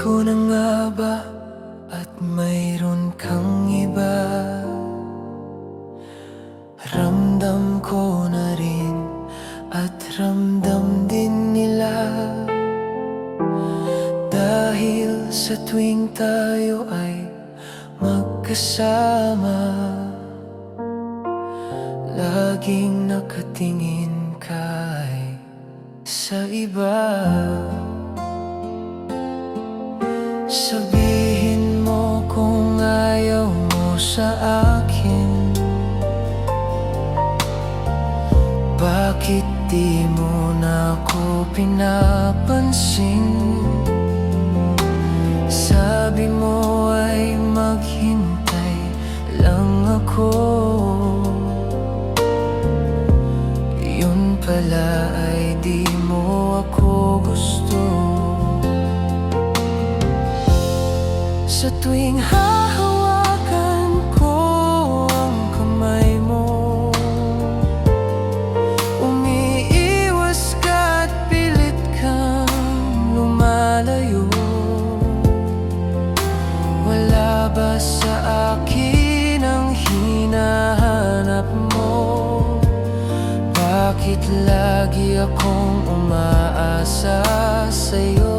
ko na nga ba at mayroon kang iba? Ramdam ko na rin at ramdam din nila. Dahil sa tuwing tayo ay magkasama, laging nakatingin ka ay sa iba. Sabihin mo kung ayaw mo sa akin, bakit di mo na ako pinapansin? Sabi mo ay maghintay lang ako, yun pala ay di mo ako gusto. Sa tuwing hahawakan ko ang kamay mo, umiiwas ka at pilit kang lumalayo. Wala ba sa akin ang hinahanap mo? Bakit lagi akong umaasa sa'yo?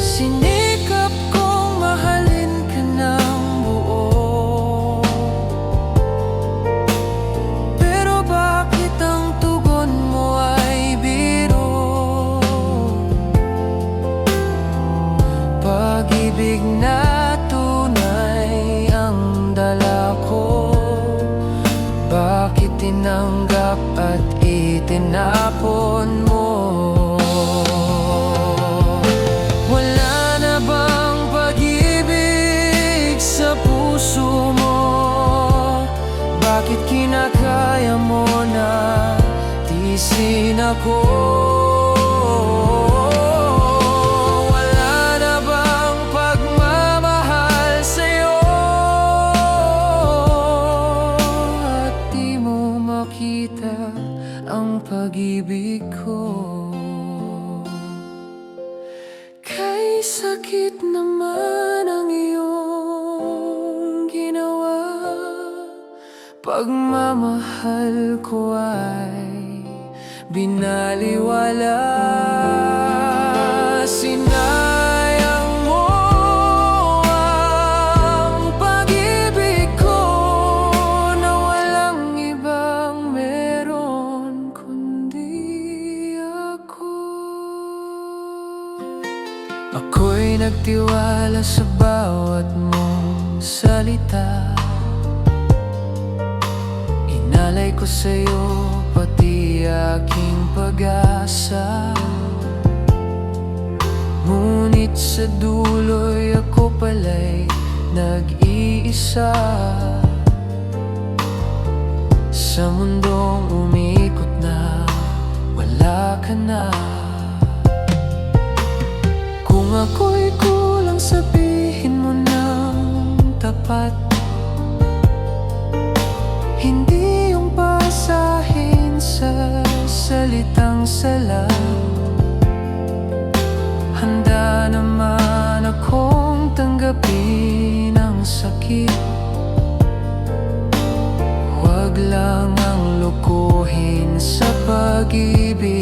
Sinikap kong mahalin ka ng buo, pero bakit ang tugon mo ay biro? Pag-ibig na tunay ang dala ko, bakit tinanggap at itinapon mo? Wala na bang pag-ibig sa puso mo? Bakit kinakaya mo na tiisin ako? Wala na bang pagmamahal sa'yo? At di mo makita ang pag-ibig ko. Kay sakit naman ang iyong ginawa, pagmamahal ko ay binaliwala. Sinayang mo ang pag-ibig ko na walang ibang meron kundi ako. Ako'y nagtiwala sa bawat mong salita, inalay ko sa'yo pati aking pag-asa. Ngunit sa dulo'y ako pala'y nag-iisa, sa mundong umikot na wala ka na. Kung ako'y kulang, sabihin mo ng tapat, hindi yung pasahin sa salitang sala. Handa naman akong tanggapin ang sakit, huwag lang ang lukuhin sa pag-ibig.